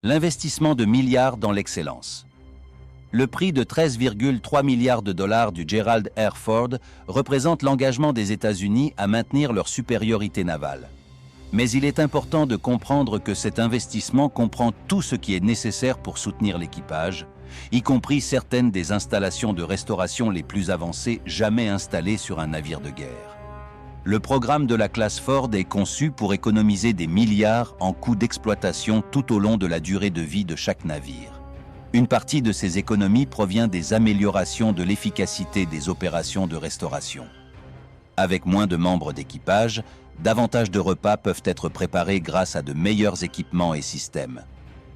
L'investissement de milliards dans l'excellence. Le prix de 13,3 milliards de dollars du Gerald R. Ford représente l'engagement des États-Unis à maintenir leur supériorité navale. Mais il est important de comprendre que cet investissement comprend tout ce qui est nécessaire pour soutenir l'équipage, y compris certaines des installations de restauration les plus avancées jamais installées sur un navire de guerre. Le programme de la classe Ford est conçu pour économiser des milliards en coûts d'exploitation tout au long de la durée de vie de chaque navire. Une partie de ces économies provient des améliorations de l'efficacité des opérations de restauration. Avec moins de membres d'équipage, davantage de repas peuvent être préparés grâce à de meilleurs équipements et systèmes.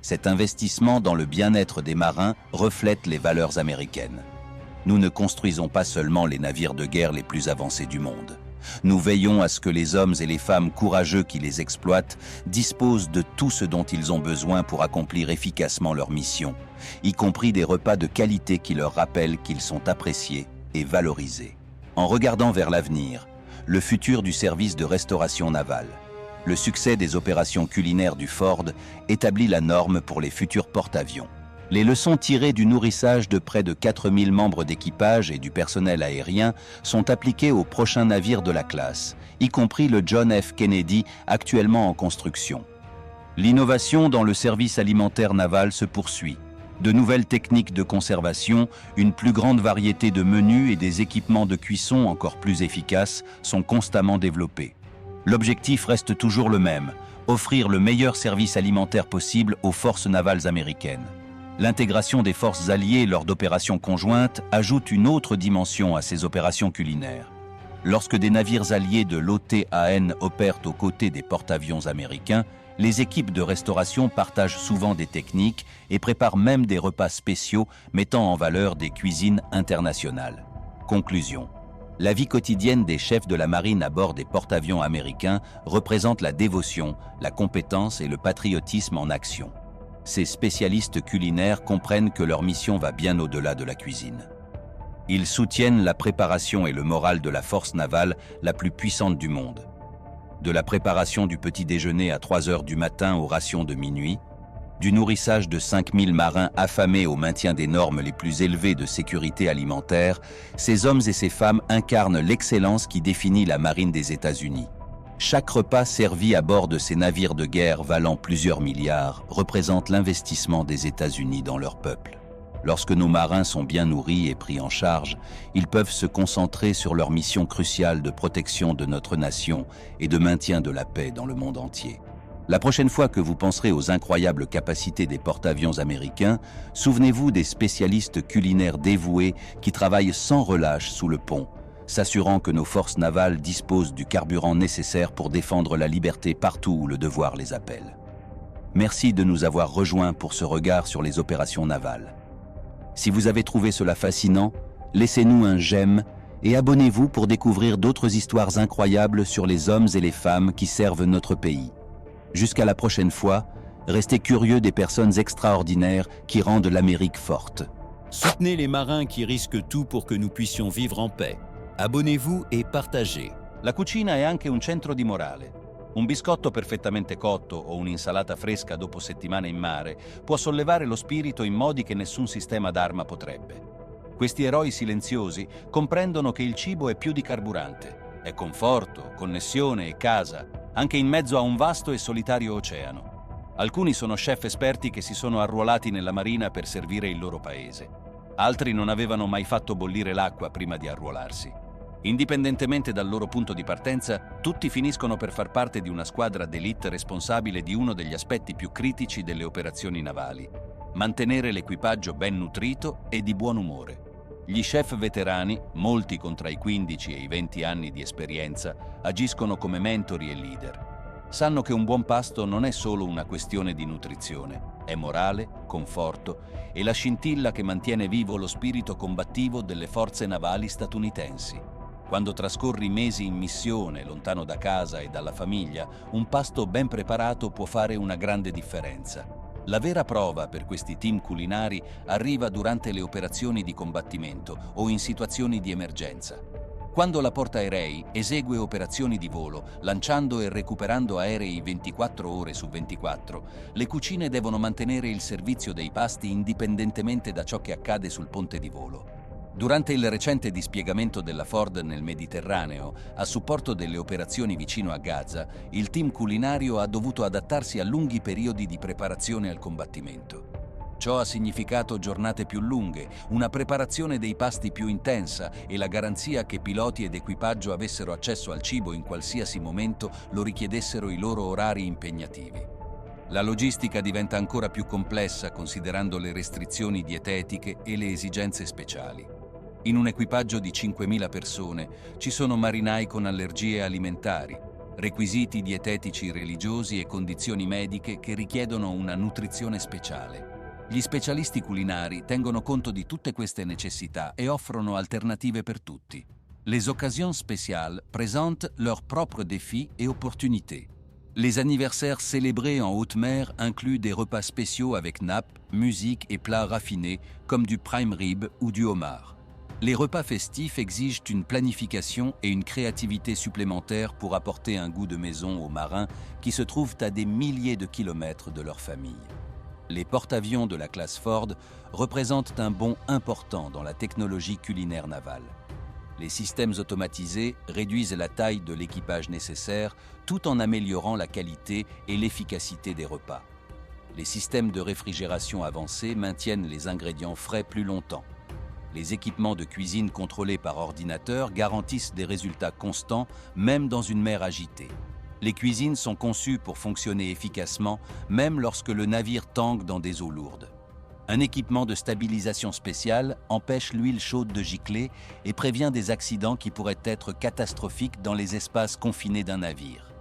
Cet investissement dans le bien-être des marins reflète les valeurs américaines. Nous ne construisons pas seulement les navires de guerre les plus avancés du monde. Nous veillons à ce que les hommes et les femmes courageux qui les exploitent disposent de tout ce dont ils ont besoin pour accomplir efficacement leur mission, y compris des repas de qualité qui leur rappellent qu'ils sont appréciés et valorisés. En regardant vers l'avenir, le futur du service de restauration navale, le succès des opérations culinaires du Ford établit la norme pour les futurs porte-avions. Les leçons tirées du nourrissage de près de 4000 membres d'équipage et du personnel aérien sont appliquées aux prochains navires de la classe, y compris le John F. Kennedy actuellement en construction. L'innovation dans le service alimentaire naval se poursuit. De nouvelles techniques de conservation, une plus grande variété de menus et des équipements de cuisson encore plus efficaces sont constamment développés. L'objectif reste toujours le même, offrir le meilleur service alimentaire possible aux forces navales américaines. L'intégration des forces alliées lors d'opérations conjointes ajoute une autre dimension à ces opérations culinaires. Lorsque des navires alliés de l'OTAN opèrent aux côtés des porte-avions américains, les équipes de restauration partagent souvent des techniques et préparent même des repas spéciaux mettant en valeur des cuisines internationales. Conclusion. La vie quotidienne des chefs de la marine à bord des porte-avions américains représente la dévotion, la compétence et le patriotisme en action. Ces spécialistes culinaires comprennent que leur mission va bien au-delà de la cuisine. Ils soutiennent la préparation et le moral de la force navale la plus puissante du monde. De la préparation du petit déjeuner à 3 heures du matin aux rations de minuit, du nourrissage de 5000 marins affamés au maintien des normes les plus élevées de sécurité alimentaire, ces hommes et ces femmes incarnent l'excellence qui définit la marine des États-Unis. Chaque repas servi à bord de ces navires de guerre valant plusieurs milliards représente l'investissement des États-Unis dans leur peuple. Lorsque nos marins sont bien nourris et pris en charge, ils peuvent se concentrer sur leur mission cruciale de protection de notre nation et de maintien de la paix dans le monde entier. La prochaine fois que vous penserez aux incroyables capacités des porte-avions américains, souvenez-vous des spécialistes culinaires dévoués qui travaillent sans relâche sous le pont, s'assurant que nos forces navales disposent du carburant nécessaire pour défendre la liberté partout où le devoir les appelle. Merci de nous avoir rejoints pour ce regard sur les opérations navales. Si vous avez trouvé cela fascinant, laissez-nous un j'aime et abonnez-vous pour découvrir d'autres histoires incroyables sur les hommes et les femmes qui servent notre pays. Jusqu'à la prochaine fois, restez curieux des personnes extraordinaires qui rendent l'Amérique forte. Soutenez les marins qui risquent tout pour que nous puissions vivre en paix. Abonnez-vous et partagez. La cucina è anche un centro di morale. Un biscotto perfettamente cotto o un'insalata fresca dopo settimane in mare può sollevare lo spirito in modi che nessun sistema d'arma potrebbe. Questi eroi silenziosi comprendono che il cibo è più di carburante. È conforto, connessione e casa, anche in mezzo a un vasto e solitario oceano. Alcuni sono chef esperti che si sono arruolati nella marina per servire il loro paese. Altri non avevano mai fatto bollire l'acqua prima di arruolarsi. Indipendentemente dal loro punto di partenza, tutti finiscono per far parte di una squadra d'élite responsabile di uno degli aspetti più critici delle operazioni navali: mantenere l'equipaggio ben nutrito e di buon umore. Gli chef veterani, molti con tra i 15 e i 20 anni di esperienza, agiscono come mentori e leader. Sanno che un buon pasto non è solo una questione di nutrizione, è morale, conforto e la scintilla che mantiene vivo lo spirito combattivo delle forze navali statunitensi. Quando trascorri mesi in missione, lontano da casa e dalla famiglia, un pasto ben preparato può fare una grande differenza. La vera prova per questi team culinari arriva durante le operazioni di combattimento o in situazioni di emergenza. Quando la portaerei esegue operazioni di volo, lanciando e recuperando aerei 24 ore su 24, le cucine devono mantenere il servizio dei pasti indipendentemente da ciò che accade sul ponte di volo. Durante il recente dispiegamento della Ford nel Mediterraneo, a supporto delle operazioni vicino a Gaza, il team culinario ha dovuto adattarsi a lunghi periodi di preparazione al combattimento. Ciò ha significato giornate più lunghe, una preparazione dei pasti più intensa e la garanzia che piloti ed equipaggio avessero accesso al cibo in qualsiasi momento lo richiedessero i loro orari impegnativi. La logistica diventa ancora più complessa considerando le restrizioni dietetiche e le esigenze speciali. In un equipaggio di 5.000 persone ci sono marinai con allergie alimentari, requisiti dietetici religiosi e condizioni mediche che richiedono una nutrizione speciale. Gli specialisti culinari tengono conto di tutte queste necessità et offrono alternative per tutti. Les occasions spéciales présentent leurs propres défis et opportunités. Les anniversaires célébrés en haute mer incluent des repas spéciaux avec nappes, musique et plats raffinés comme du prime rib ou du homard. Les repas festifs exigent une planification et une créativité supplémentaires pour apporter un goût de maison aux marins qui se trouvent à des milliers de kilomètres de leur famille. Les porte-avions de la classe Ford représentent un bond important dans la technologie culinaire navale. Les systèmes automatisés réduisent la taille de l'équipage nécessaire tout en améliorant la qualité et l'efficacité des repas. Les systèmes de réfrigération avancés maintiennent les ingrédients frais plus longtemps. Les équipements de cuisine contrôlés par ordinateur garantissent des résultats constants, même dans une mer agitée. Les cuisines sont conçues pour fonctionner efficacement, même lorsque le navire tangue dans des eaux lourdes. Un équipement de stabilisation spéciale empêche l'huile chaude de gicler et prévient des accidents qui pourraient être catastrophiques dans les espaces confinés d'un navire.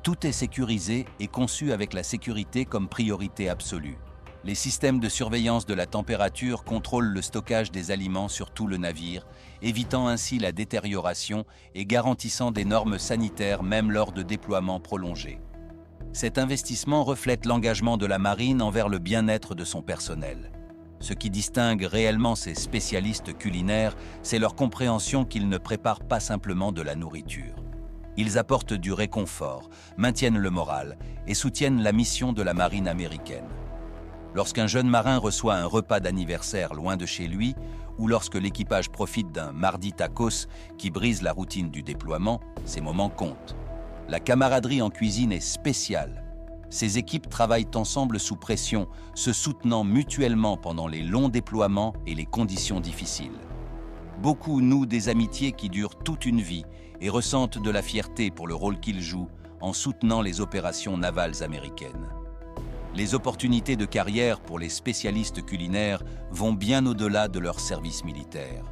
Tout est sécurisé et conçu avec la sécurité comme priorité absolue. Les systèmes de surveillance de la température contrôlent le stockage des aliments sur tout le navire, évitant ainsi la détérioration et garantissant des normes sanitaires même lors de déploiements prolongés. Cet investissement reflète l'engagement de la marine envers le bien-être de son personnel. Ce qui distingue réellement ces spécialistes culinaires, c'est leur compréhension qu'ils ne préparent pas simplement de la nourriture. Ils apportent du réconfort, maintiennent le moral et soutiennent la mission de la marine américaine. Lorsqu'un jeune marin reçoit un repas d'anniversaire loin de chez lui, ou lorsque l'équipage profite d'un mardi tacos qui brise la routine du déploiement, ces moments comptent. La camaraderie en cuisine est spéciale. Ces équipes travaillent ensemble sous pression, se soutenant mutuellement pendant les longs déploiements et les conditions difficiles. Beaucoup nouent des amitiés qui durent toute une vie et ressentent de la fierté pour le rôle qu'ils jouent en soutenant les opérations navales américaines. Les opportunités de carrière pour les spécialistes culinaires vont bien au-delà de leur service militaire.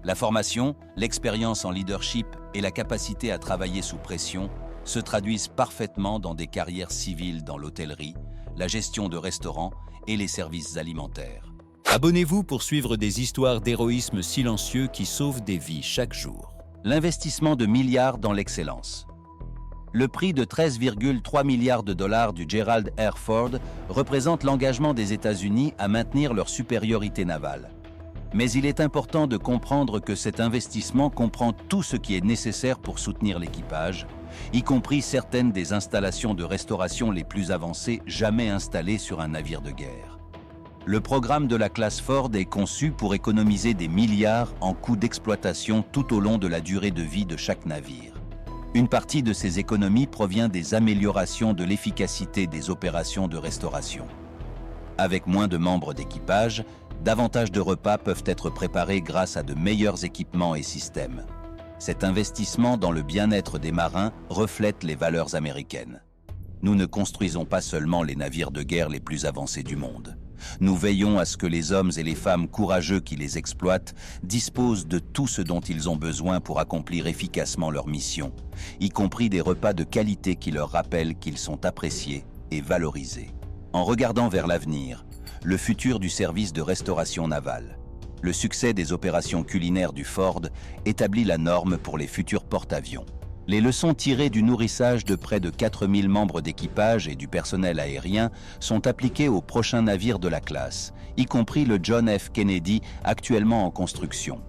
La formation, l'expérience en leadership et la capacité à travailler sous pression se traduisent parfaitement dans des carrières civiles dans l'hôtellerie, la gestion de restaurants et les services alimentaires. Abonnez-vous pour suivre des histoires d'héroïsme silencieux qui sauvent des vies chaque jour. L'investissement de milliards dans l'excellence. Le prix de 13,3 milliards de dollars du Gerald R. Ford représente l'engagement des États-Unis à maintenir leur supériorité navale. Mais il est important de comprendre que cet investissement comprend tout ce qui est nécessaire pour soutenir l'équipage, y compris certaines des installations de restauration les plus avancées jamais installées sur un navire de guerre. Le programme de la classe Ford est conçu pour économiser des milliards en coûts d'exploitation tout au long de la durée de vie de chaque navire. Une partie de ces économies provient des améliorations de l'efficacité des opérations de restauration. Avec moins de membres d'équipage, davantage de repas peuvent être préparés grâce à de meilleurs équipements et systèmes. Cet investissement dans le bien-être des marins reflète les valeurs américaines. Nous ne construisons pas seulement les navires de guerre les plus avancés du monde. Nous veillons à ce que les hommes et les femmes courageux qui les exploitent disposent de tout ce dont ils ont besoin pour accomplir efficacement leur mission, y compris des repas de qualité qui leur rappellent qu'ils sont appréciés et valorisés. En regardant vers l'avenir, le futur du service de restauration navale, le succès des opérations culinaires du Ford établit la norme pour les futurs porte-avions. Les leçons tirées du nourrissage de près de 4000 membres d'équipage et du personnel aérien sont appliquées aux prochains navires de la classe, y compris le John F. Kennedy actuellement en construction.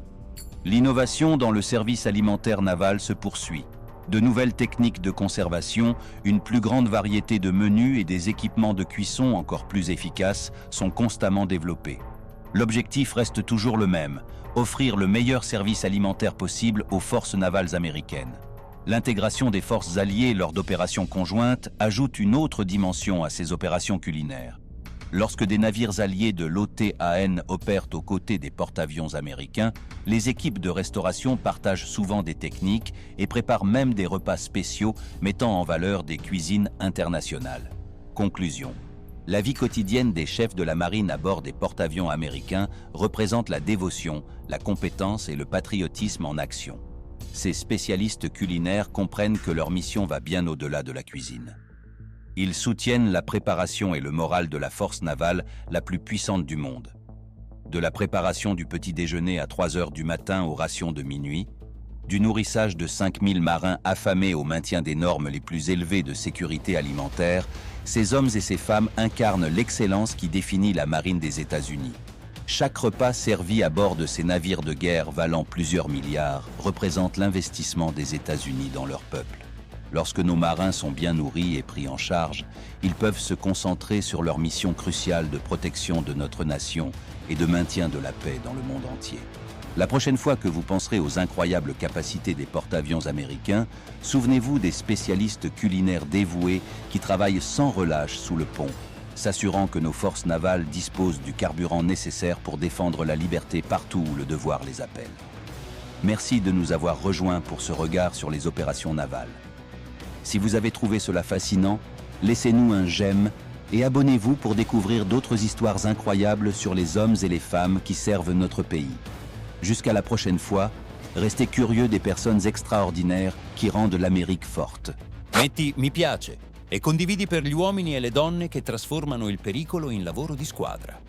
L'innovation dans le service alimentaire naval se poursuit. De nouvelles techniques de conservation, une plus grande variété de menus et des équipements de cuisson encore plus efficaces sont constamment développés. L'objectif reste toujours le même, offrir le meilleur service alimentaire possible aux forces navales américaines. L'intégration des forces alliées lors d'opérations conjointes ajoute une autre dimension à ces opérations culinaires. Lorsque des navires alliés de l'OTAN opèrent aux côtés des porte-avions américains, les équipes de restauration partagent souvent des techniques et préparent même des repas spéciaux mettant en valeur des cuisines internationales. Conclusion. La vie quotidienne des chefs de la marine à bord des porte-avions américains représente la dévotion, la compétence et le patriotisme en action. Ces spécialistes culinaires comprennent que leur mission va bien au-delà de la cuisine. Ils soutiennent la préparation et le moral de la force navale la plus puissante du monde. De la préparation du petit déjeuner à 3 heures du matin aux rations de minuit, du nourrissage de 5000 marins affamés au maintien des normes les plus élevées de sécurité alimentaire, ces hommes et ces femmes incarnent l'excellence qui définit la marine des États-Unis. Chaque repas servi à bord de ces navires de guerre valant plusieurs milliards représente l'investissement des États-Unis dans leur peuple. Lorsque nos marins sont bien nourris et pris en charge, ils peuvent se concentrer sur leur mission cruciale de protection de notre nation et de maintien de la paix dans le monde entier. La prochaine fois que vous penserez aux incroyables capacités des porte-avions américains, souvenez-vous des spécialistes culinaires dévoués qui travaillent sans relâche sous le pont, s'assurant que nos forces navales disposent du carburant nécessaire pour défendre la liberté partout où le devoir les appelle. Merci de nous avoir rejoints pour ce regard sur les opérations navales. Si vous avez trouvé cela fascinant, laissez-nous un j'aime et abonnez-vous pour découvrir d'autres histoires incroyables sur les hommes et les femmes qui servent notre pays. Jusqu'à la prochaine fois, restez curieux des personnes extraordinaires qui rendent l'Amérique forte. Metti mi piace e condividi per gli uomini e le donne che trasformano il pericolo in lavoro di squadra.